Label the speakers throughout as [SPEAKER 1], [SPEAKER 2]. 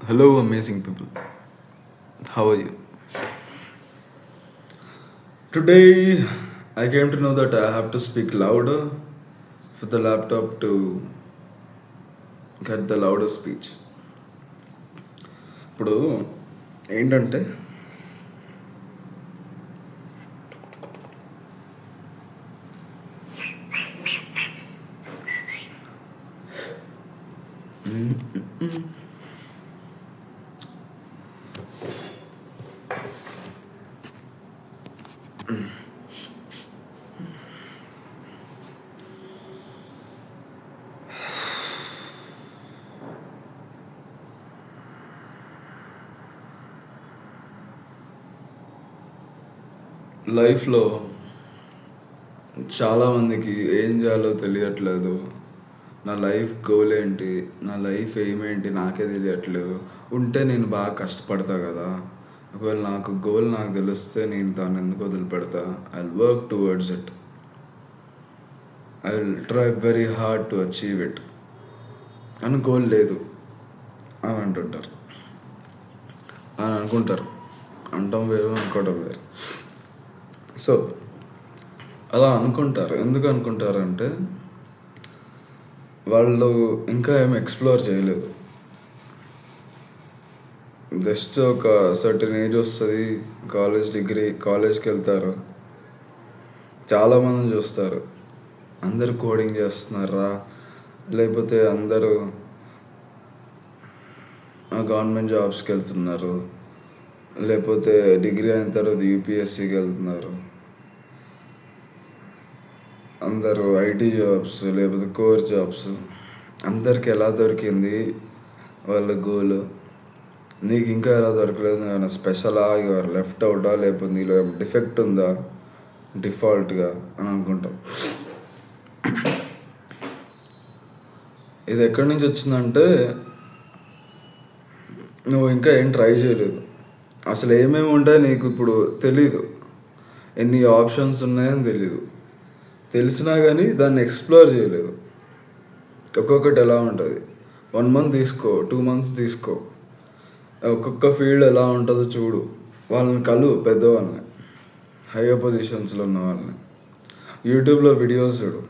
[SPEAKER 1] Hello, amazing people. How are you? Today, I came to know that I have to speak louder for the laptop to get the louder speech. ఇప్పుడు ఏంటంటే లైఫ్లో చాలామందికి ఏం చేయాలో తెలియట్లేదు. నా life goal ఏంటి, నా లైఫ్ ఏమేంటి నాకే తెలియట్లేదు. ఉంటే నేను బాగా కష్టపడతా కదా. ఒకవేళ గోల్ నాకు తెలిస్తే నేను దాన్ని ఎందుకు వదిలిపెడతా. I will work towards it. I will try very hard to achieve it అని గోల్ లేదు అని అంటుంటారు, అని అనుకుంటారు. అంటాం వేరు, అనుకోవడం వేరు. సో అలా అనుకుంటారు. ఎందుకు అనుకుంటారంటే వాళ్ళు ఇంకా ఏమి ఎక్స్ప్లోర్ చేయలేదు. జస్ట్ ఒక సర్టెన్ ఏజ్ వస్తుంది, కాలేజ్కి వెళ్తారు. చాలామంది చూస్తారు, అందరు కోడింగ్ చేస్తున్నారా, లేకపోతే అందరూ గవర్నమెంట్ జాబ్స్కి వెళ్తున్నారు, లేకపోతే డిగ్రీ అయిన తర్వాత యూపీఎస్సీకి వెళ్తున్నారు. అందరూ ఐటీ జాబ్స్, లేకపోతే కోర్ జాబ్స్. అందరికి ఎలా దొరికింది వాళ్ళ గోల్, నీకు ఇంకా ఎలా దొరకలేదు? ఏమైనా స్పెషలా, యువర్ లెఫ్ట్ అవుటా, లేకపోతే నీలో ఏమైనా డిఫెక్ట్ ఉందా డిఫాల్ట్గా అని అనుకుంటాం. ఇది ఎక్కడి నుంచి వచ్చిందంటే, నువ్వు ఇంకా ఏం ట్రై చేయలేదు. అసలు ఏమేమి ఉంటాయో నీకు ఇప్పుడు తెలీదు. ఎన్ని ఆప్షన్స్ ఉన్నాయని తెలీదు. తెలిసినా కానీ దాన్ని ఎక్స్ప్లోర్ చేయలేదు. ఒక్కొక్కటి ఎలా ఉంటుంది, 1 month తీసుకో, 2 months తీసుకో, ఒక్కొక్క ఫీల్డ్ ఎలా ఉంటుందో చూడు. వాళ్ళని పెద్దవాళ్ళని, హైయర్ పొజిషన్స్లో ఉన్న వాళ్ళని యూట్యూబ్లో వీడియోస్ చూడు.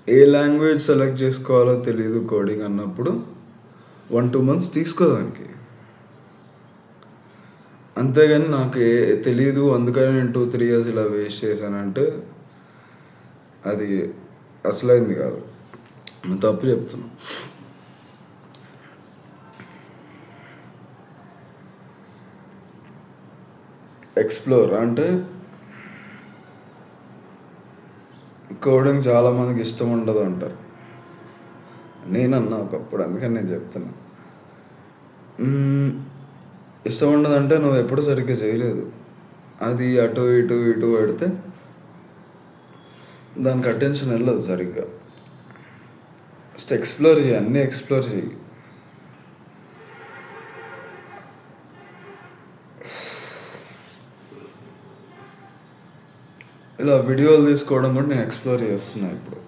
[SPEAKER 1] ఏ లాంగ్వేజ్ సెలెక్ట్ చేసుకోవాలో తెలియదు కోడింగ్ అన్నప్పుడు 1-2 months తీసుకోదానికి. అంతేగాని నాకు తెలీదు అందుకని నేను 2-3 years ఇలా వేస్ట్ చేశానంటే అది అసలైంది కాదు. నేను తప్పు చెప్తున్నా. ఎక్స్ప్లోర్ అంటే కోడింగ్ చాలామందికి ఇష్టం ఉండదు అంటారు. నేనన్నా ఒకప్పుడు, అందుకని నేను చెప్తున్నా. ఇష్టం ఉండదంటే నువ్వు ఎప్పుడు సరిగ్గా చేయలేదు. అది అటు ఇటు పెడితే దానికి అటెన్షన్ వెళ్ళదు సరిగ్గా. ఫస్ట్ ఎక్స్ప్లోర్ చేయి, అన్నీ ఎక్స్ప్లోర్ చేయి. ఇలా వీడియోలు తీసుకోవడం కూడా నేను ఎక్స్ప్లోర్ చేస్తున్నా ఇప్పుడు.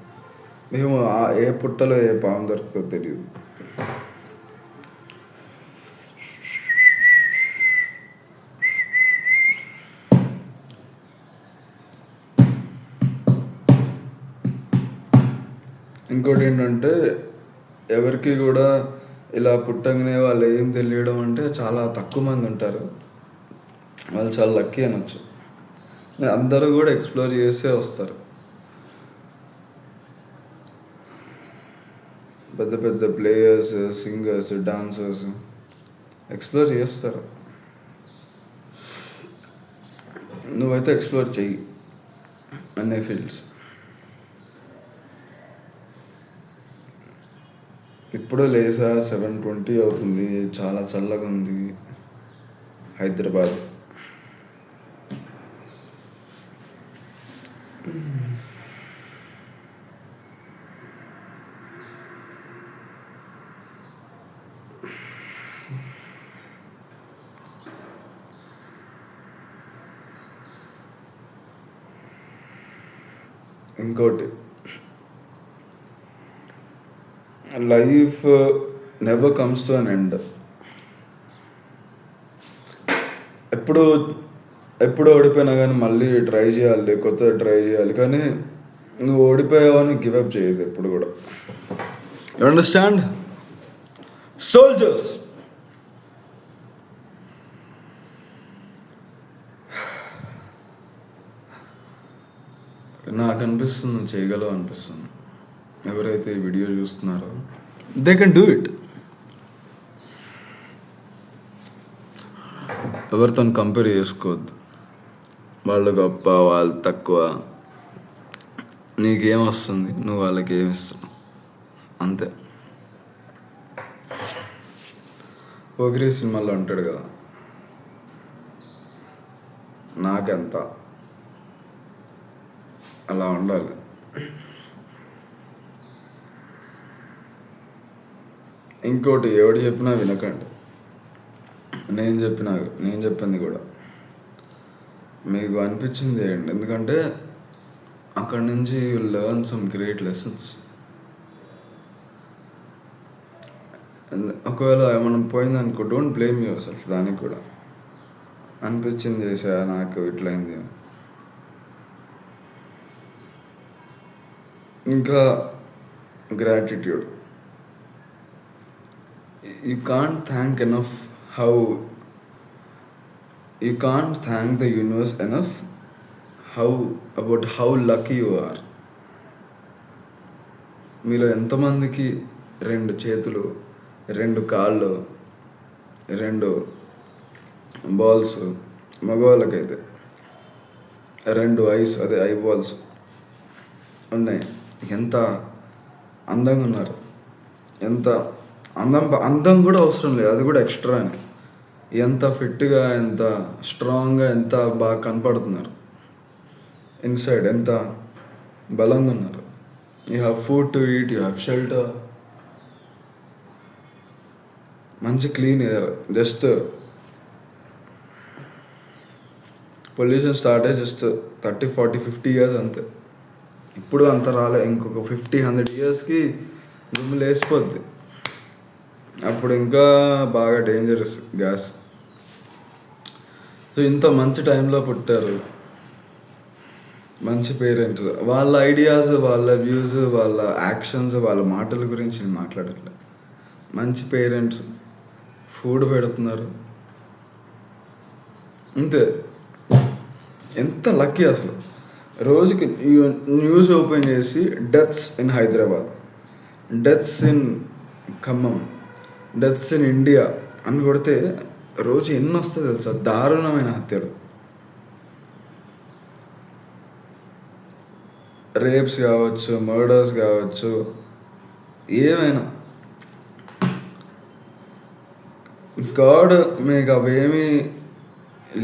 [SPEAKER 1] మేము ఏ పుట్టలో ఏ పాము దొరుకుతుందో తెలియదు. ఇంకోటి ఏంటంటే, ఎవరికి కూడా ఇలా పుట్టంగానే వాళ్ళు ఏం తెలియడం అంటే చాలా తక్కువ మంది ఉంటారు. వాళ్ళు చాలా లక్కీ అనొచ్చు. అందరూ కూడా ఎక్స్ప్లోర్ చేసే వస్తారు. పెద్ద పెద్ద ప్లేయర్స్, సింగర్స్, డాన్సర్స్ ఎక్స్ప్లోర్ చేస్తారు. నువ్వైతే ఎక్స్ప్లోర్ చెయ్యి అన్ని ఫీల్డ్స్. ఇప్పుడే లేసా, 7:20 అవుతుంది. చాలా చల్లగా ఉంది హైదరాబాద్. ఇంకోటి, life never comes to an end. ఎప్పుడు ఎప్పుడు ఓడిపోయినా కానీ మళ్ళీ ట్రై చేయాలి, కొత్తది ట్రై చేయాలి. కానీ నువ్వు ఓడిపోయావని గివప్ చేయదు ఎప్పుడు కూడా. You understand? సోల్జర్స్. నాకు అనిపిస్తుంది నువ్వు చేయగలవు అనిపిస్తుంది. ఎవరైతే ఈ వీడియో చూస్తున్నారో దే కెన్ డూ ఇట్. ఎవరితో కంపేర్ చేసుకోవద్దు. వాళ్ళు గొప్ప, వాళ్ళు తక్కువ. నీకేం వస్తుంది, నువ్వు వాళ్ళకి ఏమి ఇస్తున్నావు, అంతే. పోకిరి సినిమాలో అంటాడు కదా, నాకెంత, అలా ఉండాలి. ఇంకోటి ఎవడు చెప్పినా వినకండి. నేను చెప్పింది కూడా మీకు అనిపించింది చేయండి. ఎందుకంటే అక్కడి నుంచి you learn some great lessons. ఒకవేళ మనం పోయిందనుకో, డోంట్ బ్లేమ్ యువర్ సెల్ఫ్. దానికి కూడా అనిపించింది చేసా, నాకు ఇట్లయింది. ఇంకా gratitude. You can't thank enough you can't thank the universe enough about how lucky you are. మీలో ఎంతమందికి 2 చేతులు, 2 కాళ్ళు, 2 బాల్స్, మగవాళ్ళకైతే 2 ఐస్, అదే ఐ బాల్స్ ఉన్నాయి. ఎంత అందంగా ఉన్నారు. ఎంత అందం కూడా అవసరం లేదు, అది కూడా ఎక్స్ట్రా అని. ఎంత ఫిట్గా, ఎంత స్ట్రాంగ్గా, ఎంత బాగా కనపడుతున్నారు. ఇన్సైడ్ ఎంత బలంగా ఉన్నారు. You have food to eat, you have shelter, మంచి clean air. Just pollution start అయ్యి జస్ట్ 30, 40, 50 years అంతే. ఇప్పుడు అంత రాలే. ఇంకొక 50-100 yearsకి దుమ్ము లేసిపోద్ది. అప్పుడు ఇంకా బాగా డేంజరస్ గ్యాస్. సో ఇంత మంచి టైంలో పుట్టారు, మంచి పేరెంట్స్. వాళ్ళ ఐడియాస్, వాళ్ళ వ్యూస్, వాళ్ళ యాక్షన్స్, వాళ్ళ మాటల గురించి నేను మాట్లాడట్లే. మంచి పేరెంట్స్, ఫుడ్ పెడుతున్నారు, అంతే. ఎంత లక్కీ అసలు. రోజుకి న్యూస్ ఓపెన్ చేసి deaths in Hyderabad, deaths in Khammam, deaths in India అని కొడితే రోజు ఎన్ని వస్తుంది తెలుసా? దారుణమైన హత్యలు, రేప్స్ కావచ్చు, మర్డర్స్ కావచ్చు, ఏమైనా. గాడ్ మీకు అవేమీ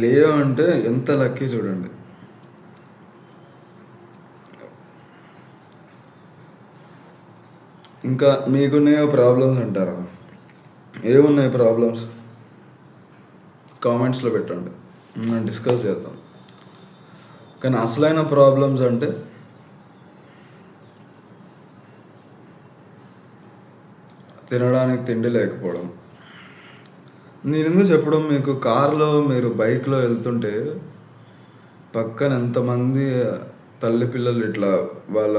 [SPEAKER 1] లేవు అంటే ఎంత లక్కీ చూడండి. ఇంకా మీకున్నాయో ప్రాబ్లమ్స్ అంటారా? ఏమున్నాయి ప్రాబ్లమ్స్? కామెంట్స్లో పెట్టండి, మనం డిస్కస్ చేద్దాం. కానీ అసలైన ప్రాబ్లమ్స్ అంటే తినడానికి తిండి లేకపోవడం. నేను ఎందుకు చెప్పడం, మీకు కార్లో, మీరు బైక్లో వెళ్తుంటే పక్కన ఎంతమంది తల్లి పిల్లలు ఇట్లా వాళ్ళ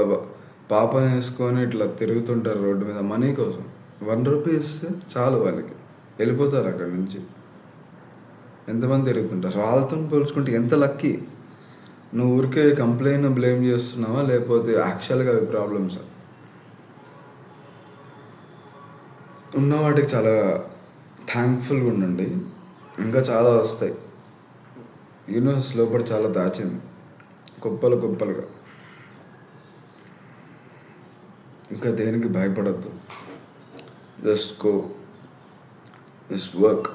[SPEAKER 1] పాపని వేసుకొని ఇట్లా తిరుగుతుంటారు రోడ్డు మీద మనీ కోసం. 1 రూపీ ఇస్తే చాలు, వాళ్ళకి వెళ్ళిపోతారు అక్కడి నుంచి. ఎంతమంది తిరుగుతుంటారు. వాళ్ళతో పోల్చుకుంటే ఎంత లక్కీ. నువ్వు ఊరికే కంప్లైంట్ బ్లేమ్ చేస్తున్నావా, లేకపోతే యాక్చువల్గా అవి ప్రాబ్లమ్స్? ఉన్న వాటికి చాలా థ్యాంక్ఫుల్గా ఉండండి. ఇంకా చాలా వస్తాయి. యూనివర్స్ లోపల చాలా దాచింది, గొప్పలుగా. ఇంకా దేనికి భయపడద్దు. Just go, just work.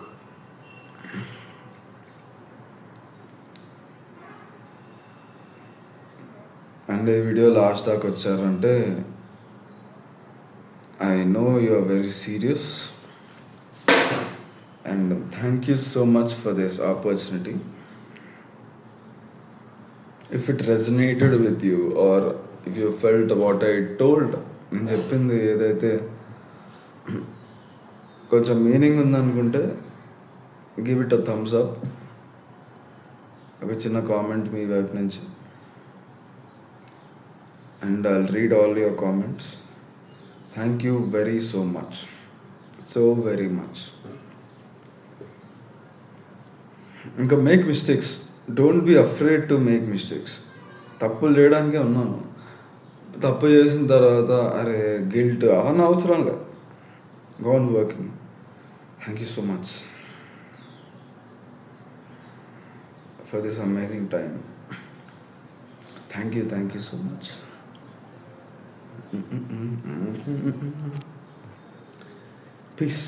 [SPEAKER 1] And ఈ వీడియో లాస్ట్ దాకా వచ్చారంటే I know you are very serious. And thank you so much for this opportunity. If it resonated with you or if you felt what I told, నేను చెప్పింది ఏదైతే కొంచెం meaning ఉందనుకుంటే give it a thumbs up. ఒక చిన్న comment మీ వైపు నుంచి, and I'll read all your comments. Thank you very so much, so very much. ఇంకా make mistakes, don't be afraid to make mistakes. తప్పులు చేయడానికే ఉన్నాను. తప్పు చేసిన తర్వాత అరే గిల్ట్ అవన్నీ అవసరం లేదు. Go on working. Thank you so much for this amazing time. Thank you so much. Piece.